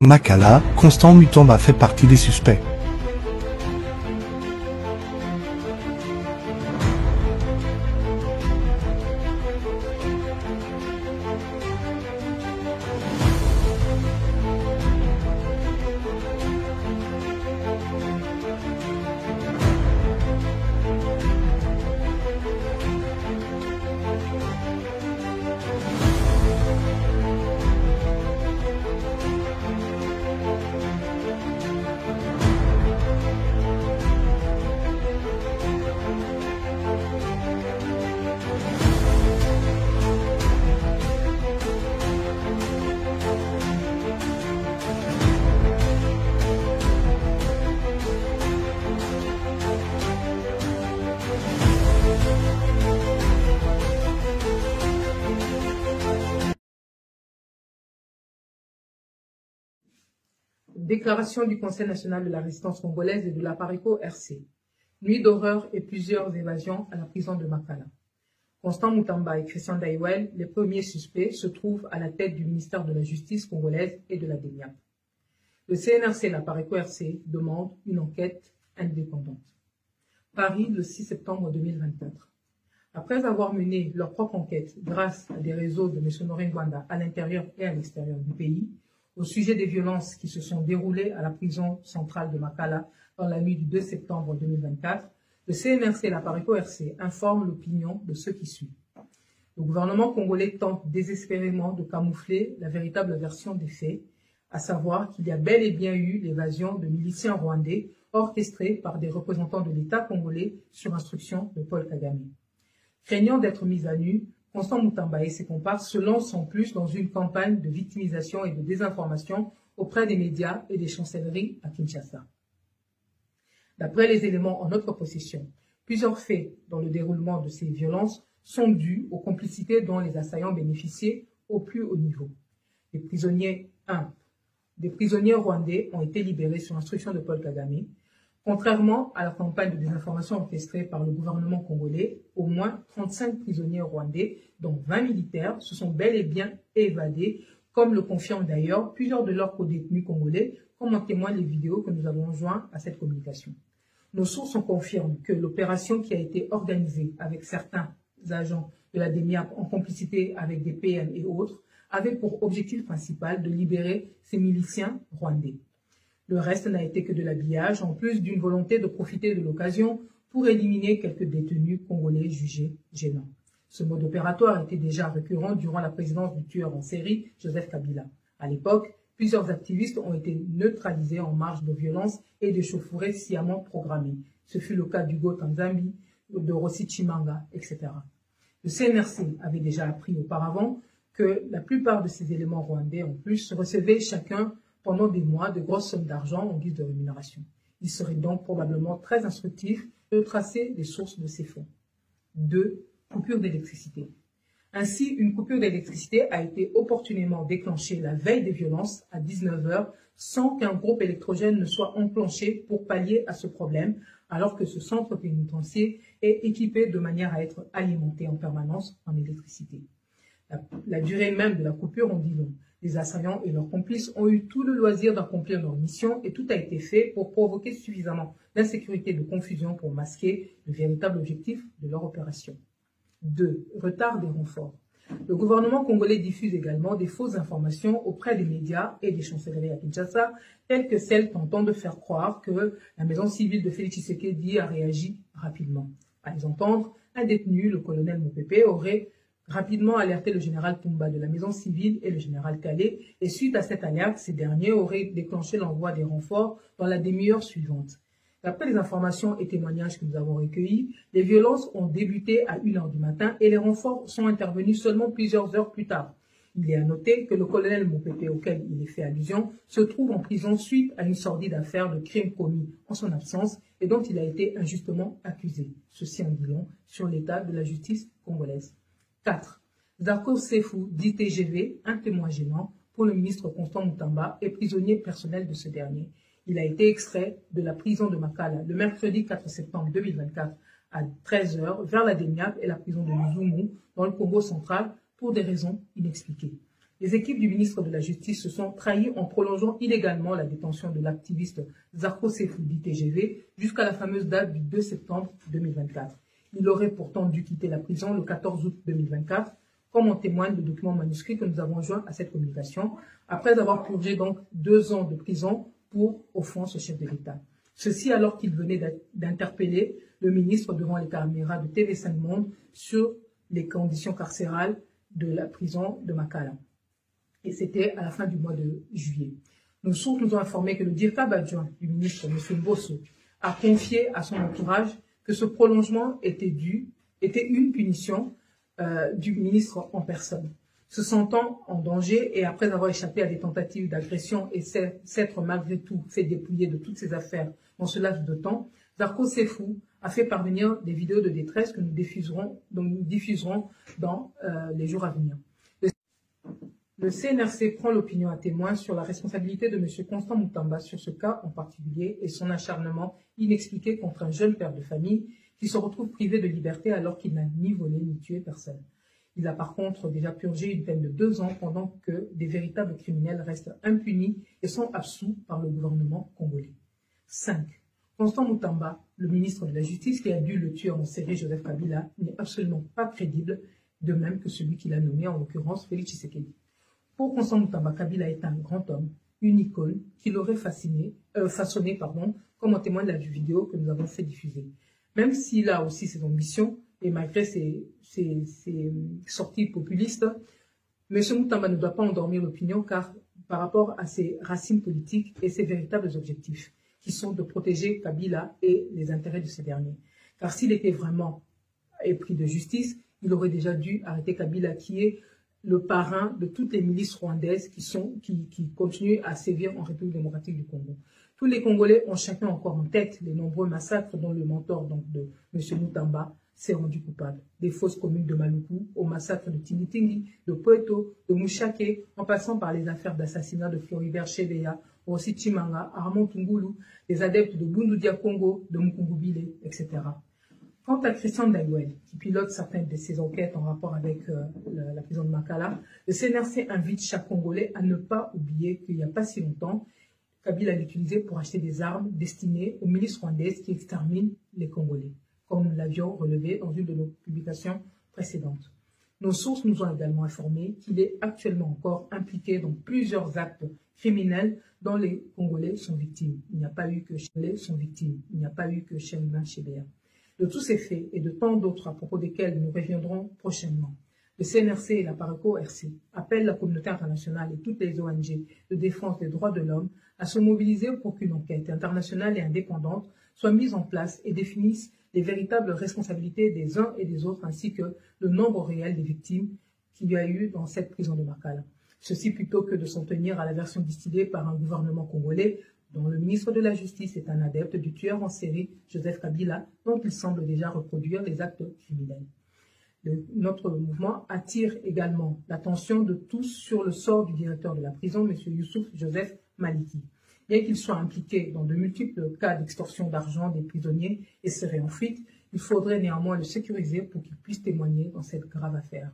Makala, Constant Mutomba fait partie des suspects. Déclaration du Conseil national de la résistance congolaise et de la PARECO-RC. Nuit d'horreur et plusieurs évasions à la prison de Makala. Constant Mutomba et Christian Daïwel, les premiers suspects, se trouvent à la tête du ministère de la Justice congolaise et de la DENIAP. Le CNRC et la PARECO-RC demandent une enquête indépendante. Paris, le 6 septembre 2024. Après avoir mené leur propre enquête grâce à des réseaux de M. Noringwanda à l'intérieur et à l'extérieur du pays, au sujet des violences qui se sont déroulées à la prison centrale de Makala dans la nuit du 2 septembre 2024, le CNRC et la PARECO-RC informent l'opinion de ceux qui suivent. Le gouvernement congolais tente désespérément de camoufler la véritable version des faits, à savoir qu'il y a bel et bien eu l'évasion de miliciens rwandais orchestrés par des représentants de l'État congolais sur instruction de Paul Kagame. Craignant d'être mis à nu, Constant Mutomba et ses comparses se lancent en plus dans une campagne de victimisation et de désinformation auprès des médias et des chancelleries à Kinshasa. D'après les éléments en notre possession, plusieurs faits dans le déroulement de ces violences sont dus aux complicités dont les assaillants bénéficiaient au plus haut niveau. Des prisonniers rwandais ont été libérés sur instruction de Paul Kagame. Contrairement à la campagne de désinformation orchestrée par le gouvernement congolais, au moins 35 prisonniers rwandais, dont 20 militaires, se sont bel et bien évadés, comme le confirment d'ailleurs plusieurs de leurs codétenus congolais, comme en témoignent les vidéos que nous avons jointes à cette communication. Nos sources confirment que l'opération qui a été organisée avec certains agents de la DENIAP en complicité avec des PM et autres avait pour objectif principal de libérer ces miliciens rwandais. Le reste n'a été que de l'habillage, en plus d'une volonté de profiter de l'occasion pour éliminer quelques détenus congolais jugés gênants. Ce mode opératoire était déjà récurrent durant la présidence du tueur en série, Joseph Kabila. À l'époque, plusieurs activistes ont été neutralisés en marge de violence et de chauffourées sciemment programmées. Ce fut le cas d'Hugo Tanzambi, de Rossi Chimanga, etc. Le CNRC avait déjà appris auparavant que la plupart de ces éléments rwandais, en plus, recevaient chacun pendant des mois de grosses sommes d'argent en guise de rémunération. Il serait donc probablement très instructif de tracer les sources de ces fonds. 2. Coupure d'électricité. Ainsi, une coupure d'électricité a été opportunément déclenchée la veille des violences à 19 h sans qu'un groupe électrogène ne soit enclenché pour pallier à ce problème, alors que ce centre pénitentiaire est équipé de manière à être alimenté en permanence en électricité. La durée même de la coupure en dit long. Les assaillants et leurs complices ont eu tout le loisir d'accomplir leur mission et tout a été fait pour provoquer suffisamment d'insécurité et de confusion pour masquer le véritable objectif de leur opération. 2. Retard des renforts. Le gouvernement congolais diffuse également des fausses informations auprès des médias et des chancelleries à Kinshasa, telles que celles tentant de faire croire que la maison civile de Félix Tshisekedi a réagi rapidement. À les entendre, un détenu, le colonel Mopepe, aurait rapidement alerté le général Tumba de la maison civile et le général Calais, et suite à cette alerte, ces derniers auraient déclenché l'envoi des renforts dans la demi-heure suivante. D'après les informations et témoignages que nous avons recueillis, les violences ont débuté à 1 h du matin et les renforts sont intervenus seulement plusieurs heures plus tard. Il est à noter que le colonel Mopepe, auquel il est fait allusion, se trouve en prison suite à une sordide affaire de crime commis en son absence et dont il a été injustement accusé. Ceci en dit long sur l'état de la justice congolaise. 4. Zarko Sefou, dit TGV, un témoin gênant pour le ministre Constant Mutomba et prisonnier personnel de ce dernier. Il a été extrait de la prison de Makala le mercredi 4 septembre 2024 à 13 h vers la DENIAP et la prison de Luzumu dans le Congo central pour des raisons inexpliquées. Les équipes du ministre de la Justice se sont trahies en prolongeant illégalement la détention de l'activiste Zarko Sefu d'ITGV jusqu'à la fameuse date du 2 septembre 2024. Il aurait pourtant dû quitter la prison le 14 août 2024, comme en témoigne le document manuscrit que nous avons joint à cette communication, après avoir purgé donc 2 ans de prison pour offense au chef de l'État. Ceci alors qu'il venait d'interpeller le ministre devant les caméras de TV5 Monde sur les conditions carcérales de la prison de Makala. Et c'était à la fin du mois de juillet. Nos sources nous ont informé que le DIRCAB adjoint du ministre, M. Mbosso, a confié à son entourage que ce prolongement était une punition du ministre en personne. Se sentant en danger et après avoir échappé à des tentatives d'agression et s'être malgré tout fait dépouiller de toutes ses affaires dans ce laps de temps, Zarko Sefu a fait parvenir des vidéos de détresse que nous diffuserons dans les jours à venir. Le CNRC prend l'opinion à témoin sur la responsabilité de M. Constant Moutamba sur ce cas en particulier et son acharnement inexpliqué contre un jeune père de famille qui se retrouve privé de liberté alors qu'il n'a ni volé ni tué personne. Il a par contre déjà purgé une peine de 2 ans pendant que des véritables criminels restent impunis et sont absous par le gouvernement congolais. 5. Constant Moutamba, le ministre de la Justice qui a dû le tuer en série Joseph Kabila, n'est absolument pas crédible, de même que celui qu'il a nommé, en l'occurrence Félix Tshisekedi. Pour Constant Moutamba, Kabila est un grand homme, une icône, qui l'aurait façonné, comme en témoigne la vidéo que nous avons fait diffuser. Même s'il a aussi ses ambitions, et malgré ses sorties populistes, M. Moutamba ne doit pas endormir l'opinion car par rapport à ses racines politiques et ses véritables objectifs, qui sont de protéger Kabila et les intérêts de ces derniers. Car s'il était vraiment épris de justice, il aurait déjà dû arrêter Kabila, qui est le parrain de toutes les milices rwandaises qui continuent à sévir en République démocratique du Congo. Tous les Congolais ont chacun encore en tête les nombreux massacres dont le mentor donc, de M. Moutamba s'est rendu coupable. Des fosses communes de Maluku, au massacre de Tingitingi, de Poeto, de Mouchake, en passant par les affaires d'assassinat de Floribert Chebeya, Rossi Chimanga, Armand Tungulu, les adeptes de Bundu Dia Congo, de Mukungubile, etc. Quant à Christian Daiwel, qui pilote certaines de ses enquêtes en rapport avec la prison de Makala, le CNRC invite chaque Congolais à ne pas oublier qu'il n'y a pas si longtemps, Kabila l'utilisait pour acheter des armes destinées aux milices rwandaises qui exterminent les Congolais, comme nous l'avions relevé dans une de nos publications précédentes. Nos sources nous ont également informé qu'il est actuellement encore impliqué dans plusieurs actes criminels dont les Congolais sont victimes. Il n'y a pas eu que Chemin Chebeya. De tous ces faits et de tant d'autres à propos desquels nous reviendrons prochainement, le CNRC et la PARECO-RC appellent la communauté internationale et toutes les ONG de défense des droits de l'homme à se mobiliser pour qu'une enquête internationale et indépendante soit mise en place et définisse les véritables responsabilités des uns et des autres ainsi que le nombre réel des victimes qu'il y a eu dans cette prison de Makala. Ceci plutôt que de s'en tenir à la version distillée par un gouvernement congolais dont le ministre de la Justice est un adepte du tueur en série Joseph Kabila, dont il semble déjà reproduire les actes criminels. Notre mouvement attire également l'attention de tous sur le sort du directeur de la prison, M. Youssouf Joseph Maliki. Bien qu'il soit impliqué dans de multiples cas d'extorsion d'argent des prisonniers et serait en fuite, il faudrait néanmoins le sécuriser pour qu'il puisse témoigner dans cette grave affaire.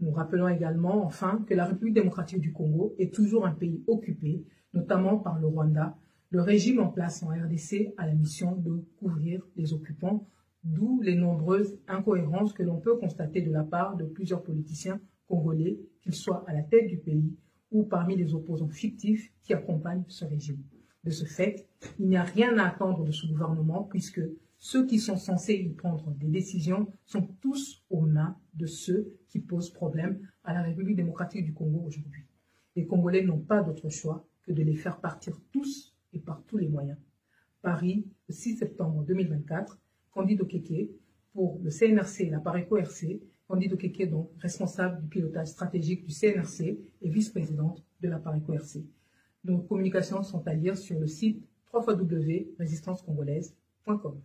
Nous rappelons également, enfin, que la République démocratique du Congo est toujours un pays occupé, notamment par le Rwanda. Le régime en place en RDC a la mission de couvrir les occupants, d'où les nombreuses incohérences que l'on peut constater de la part de plusieurs politiciens congolais, qu'ils soient à la tête du pays ou parmi les opposants fictifs qui accompagnent ce régime. De ce fait, il n'y a rien à attendre de ce gouvernement puisque ceux qui sont censés y prendre des décisions sont tous aux mains de ceux qui posent problème à la République démocratique du Congo aujourd'hui. Les Congolais n'ont pas d'autre choix que de les faire partir tous et par tous les moyens. Paris, le 6 septembre 2024, Candide Okeke pour le CNRC et la PARECO-RC, Candide Okeke donc responsable du pilotage stratégique du CNRC et vice-présidente de la PARECO-RC. Nos communications sont à lire sur le site www.résistancecongolaise.com.